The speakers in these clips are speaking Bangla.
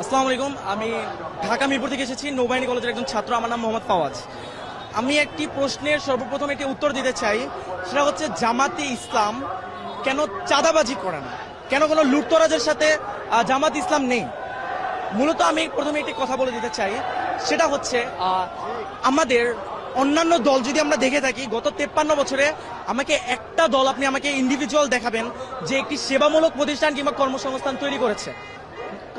আসসালামু আলাইকুম। আমি ঢাকা মিরপুর থেকে এসেছি, নৌবাহিনী কলেজের একজন ছাত্র। আমার নাম মোহাম্মদ ফাওয়াজ। আমি একটি প্রশ্নের সর্বপ্রথম একটি উত্তর দিতে চাই। সেটা হচ্ছে, জামাতে ইসলাম কেন চাঁদাবাজি করে না, কেন কোনো লুটতরাজের সাথে জামাত ইসলাম নেই? মূলত আমি প্রথমে একটি কথা বলে দিতে চাই। সেটা হচ্ছে, আমাদের অন্যান্য দল যদি আমরা দেখে থাকি গত 53 বছরে, আমাকে একটা দল আপনি আমাকে ইন্ডিভিজুয়াল দেখাবেন যে একটি সেবামূলক প্রতিষ্ঠান কিংবা কর্মসংস্থান তৈরি করেছে?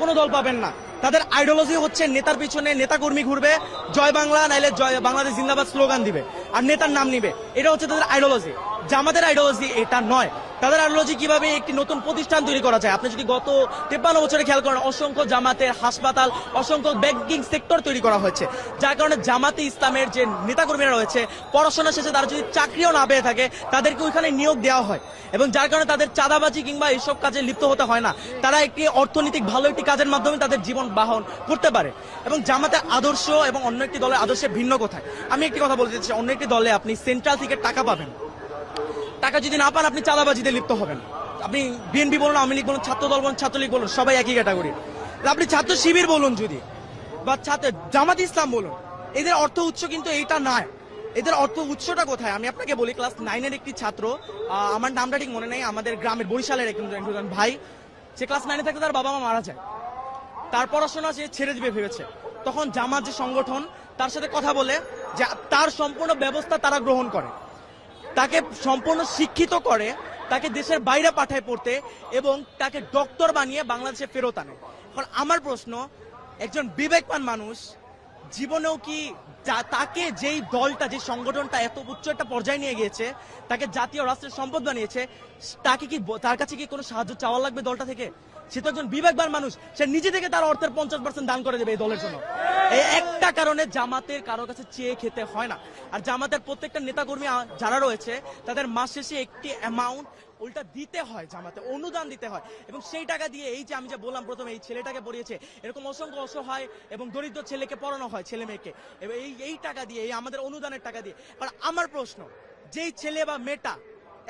কোনো দল পাবেন না। তাদের আইডিওলজি হচ্ছে নেতার পিছনে নেতাকর্মী ঘুরবে, জয় বাংলা নাইলে জয় বাংলাদেশ জিন্দাবাদ স্লোগান দিবে আর নেতার নাম নিবে। এটা হচ্ছে তাদের আইডিওলজি। জামাতের আইডিওলজি এটা নয়। তাদের আইডিওলজি কিভাবে একটি নতুন প্রতিষ্ঠান তৈরি করা যায়। আপনি যদি গত 53 বছরে খেয়াল করেন, অসংখ্য জামাতের হাসপাতাল, অসংখ্য ব্যাংকিং সেক্টর তৈরি করা হয়েছে, যার কারণে জামাতে ইসলামের যে নেতাকর্মীরা রয়েছে, পড়াশোনা শেষে তারা যদি চাকরিও না পেয়ে থাকে, তাদেরকে ওইখানে নিয়োগ দেওয়া হয়, এবং যার কারণে তাদের চাঁদাবাজি কিংবা এইসব কাজে লিপ্ত হতে হয় না। তারা একটি অর্থনৈতিক ভালো একটি কাজের মাধ্যমে তাদের জীবন বাহন করতে পারে। এবং জামাতের আদর্শ এবং অন্য একটি দলের আদর্শে ভিন্ন কোথায়? আমি একটি কথা বলতে চাই, অন্য একটি দলে আপনি সেন্ট্রাল থেকে টাকা পাবেন, টাকা যদি না পান আপনি চাঁদাবাজিতে লিপ্ত হবেন। আপনি বিএনপি বলুন, আওয়ামী লীগ বলুন, ছাত্রদল বলুন, ছাত্রলীগ বলুন, সবাই একই ক্যাটাগরি। আপনি ছাত্র শিবির বলুন যদি, বা জামাত ইসলাম বলুন, এদের অর্থ উৎস কিন্তু এইটা নয়। এদের অর্থ উৎসটা কোথায়? আমি আপনাকে বলি, ক্লাস 9-এর একটি ছাত্র, আমার নামটা ঠিক মনে নেই, আমাদের গ্রামের বরিশালের একজন ভাই, সে ক্লাস 9-এ থাকতে তার বাবা মা মারা যায়। তার পড়াশোনা সে ছেড়ে দিবে ভেবেছে। তখন জামাত যে সংগঠন তার সাথে কথা বলে, যে তার সম্পূর্ণ ব্যবস্থা তারা গ্রহণ করে, তাকে সম্পূর্ণ শিক্ষিত করে, তাকে দেশের বাইরে পাঠায় পড়তে, এবং তাকে ডক্টর বানিয়ে বাংলাদেশে ফেরত আনে। এখন আমার প্রশ্ন, একজন বিবেকবান মানুষ জীবনেও কি তাকে যেই দলটা, যে সংগঠনটা এত উচ্চ একটা পর্যায়ে নিয়ে গিয়েছে, তাকে জাতীয় রাষ্ট্রের সম্পদ বানিয়েছে, তাকে কি, তার কাছে কি কোনো সাহায্য চাওয়া লাগবে দলটা থেকে? সে তো একজন বিবেকবান মানুষ, সে নিজে থেকে তার অর্থের 50% দান করে দেবে এই দলের জন্য। এই একটা কারণে জামাতের কারো কাছে চেয়ে খেতে হয় না। আর জামাতের প্রত্যেকটা নেতাকর্মী যারা রয়েছে, তাদের মাস শেষে একটি অ্যামাউন্ট উল্টা দিতে হয়, জামাতে অনুদান দিতে হয়, এবং সেই টাকা দিয়ে, এই যে আমি যা বললাম প্রথমে, এই ছেলেটাকে পড়িয়েছে, এরকম অসংখ্য অসহায় এবং দরিদ্র ছেলেকে পড়ানো হয়, ছেলে মেয়েকে, এবং এই টাকা দিয়ে, এই আমাদের অনুদানের টাকা দিয়ে। আর আমার প্রশ্ন, যেই ছেলে বা মেয়েটা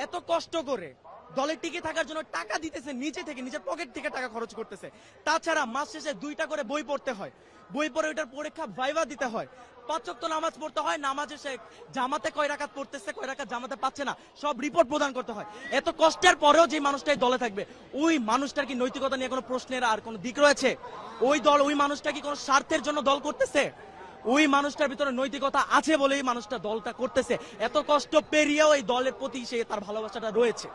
এত কষ্ট করে দলে টিকে থাকার জন্য টাকা দিতেছে, নিচে থেকে নিজের পকেট থেকে টাকা খরচ করতেছে, তাছাড়া মাস শেষে 2টা করে বই পড়তে হয়, বই পড়ে ওইটার পরীক্ষা ভাইভা দিতে হয়, 5 ওয়াক্ত নামাজ পড়তে হয়, নামাজে সে জামাতে কয় রাকাত পড়তেছে, কয় রাকাত জামাতে পাচ্ছে না, সব রিপোর্ট প্রদান করতে হয়। এত কষ্টের পরেও যে মানুষটাই দলে থাকবে, ওই মানুষটার কি নৈতিকতা নিয়ে কোনো প্রশ্নের আর কোনো দিক রয়েছে? ওই মানুষটা কি কোনো স্বার্থের জন্য দল করতেছে? ওই মানুষটার ভিতরে নৈতিকতা আছে বলেই মানুষটা দলটা করতেছে। এত কষ্ট পেরিয়েও এই দলের প্রতি সে তার ভালোবাসাটা রয়েছে।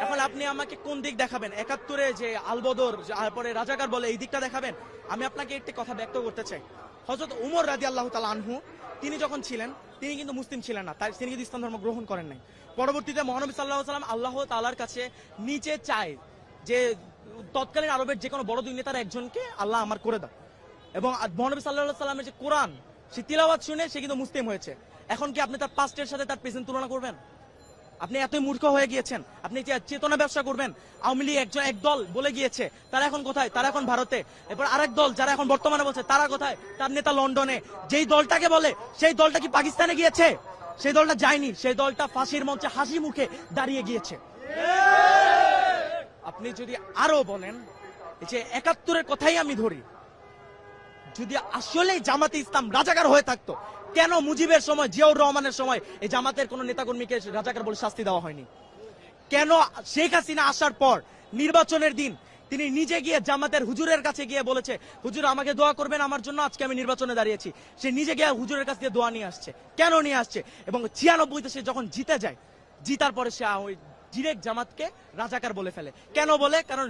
এখন আপনি আমাকে কোন দিক দেখাবেন? 71-এ যে আলবদর, তারপরে রাজাকার বলে, এই দিকটা দেখাবেন? আমি আপনাকে একটি কথা ব্যক্ত করতে চাই। হযরত উমর রাদিয়াল্লাহু তাআলা আনহু, তিনি যখন ছিলেন, তিনি কিন্তু মুসলিম ছিলেন না, তিনি কিন্তু ইসলাম ধর্ম গ্রহণ করেন নাই। পরবর্তীতে মহানবী সাল্লাল্লাহু আলাইহি ওয়াসাল্লাম আল্লাহ তাআলার কাছে নিচে চায় যে তৎকালীন আরবের যে কোনো বড় দুই নেতার একজনকে আল্লাহ আমার করে দাও, এবং মহানবী সাল্লাল্লাহু আলাইহি ওয়াসাল্লামের যে কোরআন, সে তিলাওয়াত শুনে সে কিন্তু মুসলিম হয়েছে। এখন কি আপনি তার পাস্টের সাথে তার প্রেজেন্ট তুলনা করবেন? আপনি এতই মূর্খ হয়ে গিয়েছেন? আপনি চেতনা ব্যবসা করবেন? আওয়ামী লীগ এক দল বলে গিয়েছে, তারা এখন কোথায়? তারা এখন ভারতে। এরপর আরেক দল যারা এখন বর্তমানে বলছে, তারা কোথায়? তার নেতা লন্ডনে। যেই দলটাকে বলে, সেই দলটা কি পাকিস্তানে গিয়েছে? সেই দলটা যায়নি, সেই দলটা ফাঁসির মঞ্চে হাসি মুখে দাঁড়িয়ে গিয়েছে। আপনি যদি আরো বলেন, যে 71-এর কথাই আমি ধরি, যদি আসলে জামাতে ইসলাম রাজাকার হয়ে থাকতো, কেন মুজিবের সময়, জিয়াউর রহমানের সময় এই জামাতের কোন নেতাকর্মীকে রাজাকার বলে শাস্তি দেওয়া হয়নি? কেন শেখ হাসিনা আসার পর নির্বাচনের দিন তিনি নিজে গিয়ে জামাতের হুজুরের কাছে গিয়ে বলেছে, হুজুর আমাকে দোয়া করবেন আমার জন্য, আজকে আমি নির্বাচনে দাঁড়িয়েছি? সে নিজে গিয়ে হুজুরের কাছে দিয়ে দোয়া নিয়ে আসছে। কেন নিয়ে আসছে? এবং 96-তে সে যখন জিতে যায়, জিতার পরে সে ওই ডিরেক্ট জামাতকে রাজাকার বলে ফেলে। কেন বলে? কারণ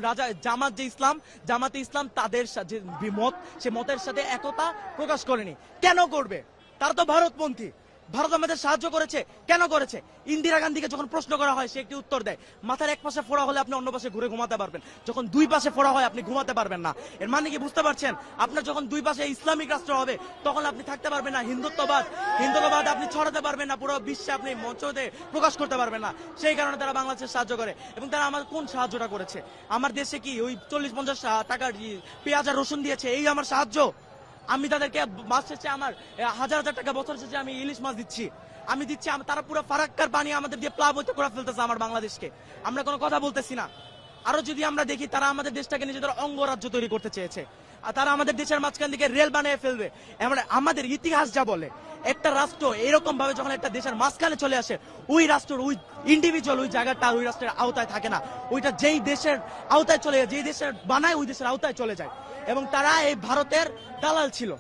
জামাত যে ইসলাম, জামাতে ইসলাম তাদের যে মত, সে মতের সাথে একতা প্রকাশ করেনি। কেন করবে? তারা তো ভারতপন্থী। ভারত আমাদের সাহায্য করেছে, কেন করেছে? ইন্দিরা গান্ধীকে যখন প্রশ্ন করা হয়, সে একটি উত্তর দেয়, মাথার এক পাশে ফোড়া হলে আপনি অন্য পাশে ঘুরে ঘুমাতে পারবেন, যখন দুই পাশে ফোড়া হয় আপনি ঘুমাতে পারবেন না। এর মানে কি বুঝতে পারছেন? আপনার যখন দুই পাশে ইসলামিক রাষ্ট্র হবে, তখন আপনি থাকতে পারবেন না। হিন্দুত্ববাদ আপনি ছড়াতে পারবেন না, পুরো বিশ্বে আপনি মঞ্চতে প্রকাশ করতে পারবেন না। সেই কারণে তারা বাংলাদেশের সাহায্য করে। এবং তারা আমার কোন সাহায্যটা করেছে? আমার দেশে কি ওই 40-50 টাকার পেঁয়াজ আর রসুন দিয়েছে, এই আমার সাহায্য? আমি তাদেরকে মাস শেষে আমার 1000 টাকা, বছর শেষে আমি ইলিশ মাছ দিচ্ছি, আমি দিচ্ছি। তারা পুরো ফারাক্কার পানি আমাদের দিয়ে প্লাবিত করে ফেলতেছে আমার বাংলাদেশকে। আমরা কোনো কথা বলতেছি না। আরো যদি আমরা দেখি, তারা আমাদের দেশটাকে নিজেদের অঙ্গরাজ্য তৈরি করতে চেয়েছে। আর তারা আমাদের দেশের মাঝখান থেকে রেল বানিয়ে ফেলবে। আমরা আমাদের ইতিহাস যা বলে, একটা রাষ্ট্র এরকম ভাবে যখন একটা দেশের মাঝখানে চলে আসে, ওই রাষ্ট্রের ওই ইন্ডিভিজুয়াল ওই জায়গাটা ওই রাষ্ট্রের আওতায় থাকে না, ওইটা যেই দেশের আওতায় চলে যায়, যেই দেশের বানায় ওই দেশের আওতায় চলে যায়। এবং তারা এই ভারতের দালাল ছিল।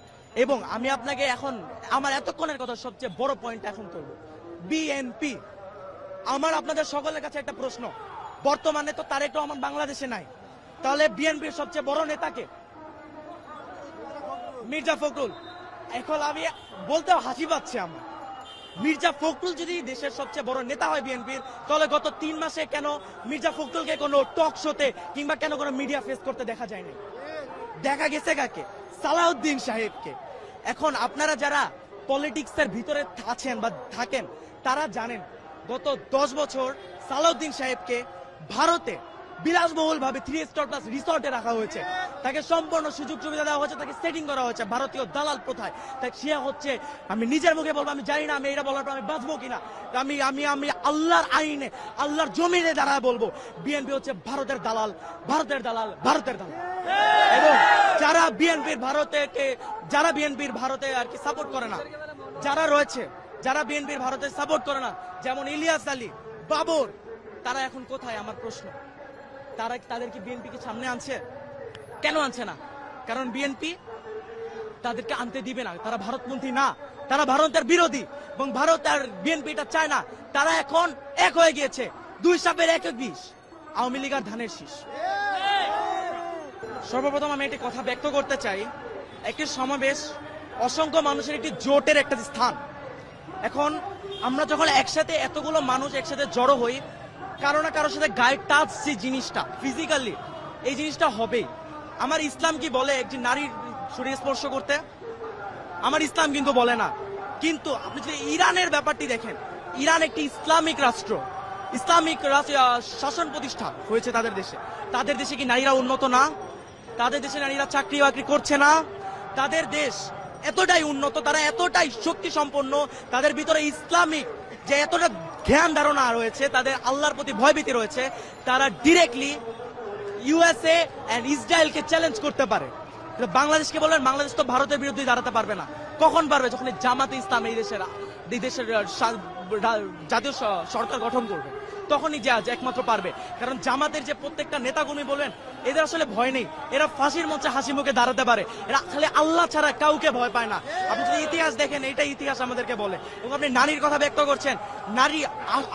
এবং আমি আপনাকে এখন আমার এতক্ষণের কথা সবচেয়ে বড় পয়েন্ট এখন করবো, বিএনপি। আমার আপনাদের সকলের কাছে একটা প্রশ্ন, বর্তমানে তো তারেক রহমান বাংলাদেশে নাই, তাহলে বিএনপির সবচেয়ে বড় নেতাকে? মির্জা ফখরুল। এখন আমি বলতেও হাসি পাচ্ছে আমার, মির্জা ফখরুল যদি দেশের সবচেয়ে বড় নেতা হয় বিএনপির, তাহলে গত 3 মাসে কেন মির্জা ফখরুলকে কোনো টক শোতে কিংবা কেন কোনো মিডিয়া ফেস করতে দেখা যায়নি? দেখা গেছে কাকে? সালাউদ্দিন সাহেবকে। এখন আপনারা যারা পলিটিক্সের ভিতরে আছেন বা থাকেন, তারা জানেন গত 10 বছর সালাউদ্দিন সাহেবকে ভারতে বিলাসবহুল ভাবে 3 স্টার প্লাস রিসর্টে রাখা হয়েছে, তাকে সম্পূর্ণ সুযোগ সুবিধা দেওয়া হয়েছে, তাকে সেটিং করা হয়েছে ভারতীয় দালাল প্রথায়। তাই সে হচ্ছে, আমি নিজের মুখে বলবো, আমি জানি না আমি এটা বলার পর আমি বাঁচবো কিনা, আমি আমি আমি আল্লাহর আইনে আল্লাহর জমিনে দাঁড়ায় বলবো, বিএনপি হচ্ছে ভারতের দালাল, ভারতের দালাল, ভারতের দালাল। এবং যারা বিএনপির ভারতে আর কি সাপোর্ট করে না, যারা রয়েছে, যারা বিএনপির ভারতে সাপোর্ট করে না, যেমন ইলিয়াস আলী, বাবর, তারা এখন কোথায়? আমার প্রশ্ন, তাদের কি বিএনপি কি সামনে আনছে? কেন আনছে না? কারণ বিএনপি তাদেরকে আনতে দিবে না, তারা ভারতপন্থী না, তারা ভারতের বিরোধী। এবং ভারত আর বিএনপি এটা চায় না, তারা এখন এক হয়ে গিয়েছে, 2 সাপের 1 বিষ, আওয়ামী লীগ আর ধানের শীষ। সর্বপ্রথম আমি একটি কথা ব্যক্ত করতে চাই, একটি সমাবেশ অসংখ্য মানুষের একটি জোটের একটা স্থান। এখন আমরা যখন একসাথে এতগুলো মানুষ একসাথে জড়ো হই, কারো না কারোর সাথে গায়ে টাচ, যে জিনিসটা ফিজিক্যালি, এই জিনিসটা হবেই। আমার ইসলাম কি বলে একজন নারীর শরীর স্পর্শ করতে? আমার ইসলাম কিন্তু বলে না। কিন্তু আপনি যদি ইরানের ব্যাপারটি দেখেন, ইরান একটি ইসলামিক রাষ্ট্র, ইসলামিক শাসন প্রতিষ্ঠা হয়েছে তাদের দেশে। তাদের দেশে কি নারীরা উন্নত না? তাদের দেশে নারীরা চাকরি বাকরি করছে না? তাদের দেশ এতটাই উন্নত, তারা এতটাই শক্তি সম্পন্ন, তাদের ভিতরে ইসলামিক যে এতটা জ্ঞান ধারণা রয়েছে, তাদের আল্লাহর প্রতি ভয়ভীতি রয়েছে, তারা ডিরেক্টলি ইউএসএ এন্ড ইসরায়েলকে চ্যালেঞ্জ করতে পারে। বাংলাদেশকে বলেন, বাংলাদেশ তো ভারতের বিরুদ্ধে দাঁড়াতে পারবে না। কখন পারবে? যখন জামাতে ইসলাম এই দেশের জাতীয় সরকার গঠন করবে, তখনই যে একমাত্র পারবে। কারণ জামাতের যে প্রত্যেকটা নেতাগুলি বলেন, এদের আসলে ভয় নেই, এরা ফাঁসির মঞ্চে হাসি মুখে দাঁড়াতে পারে, এরা খালি আল্লাহ ছাড়া কাউকে ভয় পায় না। আপনি যদি ইতিহাস দেখেন, এটা ইতিহাস আমাদেরকে বলে। এবং আপনি নারীর কথা ব্যক্ত করছেন, নারী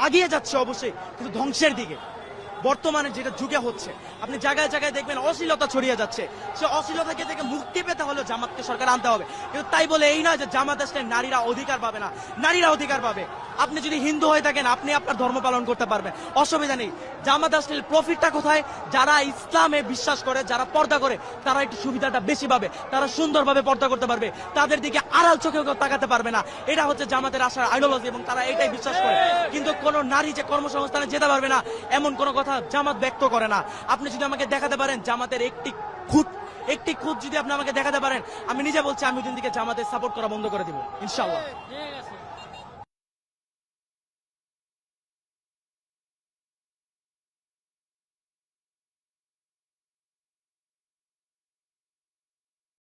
আগিয়ে যাচ্ছে অবশ্যই, কিন্তু ধ্বংসের দিকে। বর্তমানে যেটা যুগে হচ্ছে, আপনি জায়গায় জায়গায় দেখবেন অশ্লীলতা ছড়িয়ে যাচ্ছে। সে অশ্লীলতা থেকে মুক্তি পেতে হলে জামাতকে সরকার আনতে হবে। কিন্তু তাই বলে এই নয় যে জামাত আসলে নারীরা অধিকার পাবে না, নারীরা অধিকার পাবে। আপনি যদি হিন্দু হয়ে থাকেন, আপনি আপনার ধর্ম পালন করতে পারবেন, অসুবিধা নেই। জামাত আসলে প্রফিটটা কোথায়? যারা ইসলামে বিশ্বাস করে, যারা পর্দা করে, তারা একটু সুবিধাটা বেশি পাবে, তারা সুন্দরভাবে পর্দা করতে পারবে, তাদের দিকে আড়াল চোখে কেউ তাকাতে পারবে না। এটা হচ্ছে জামাতের আশার আইডিওলজি, এবং তারা এটাই বিশ্বাস করে। কিন্তু কোন নারী যে কর্মসংস্থানে যেতে পারবে না, এমন কোন কথা জামাত ব্যক্ত করে না। আপনি যদি আমাকে দেখাতে পারেন জামাতের একটি খুঁত যদি আপনি আমাকে দেখাতে পারেন, আমি নিজে বলছি আমি ওই দিন থেকে জামাতের সাপোর্ট করা বন্ধ করে দিব ইনশাআল্লাহ।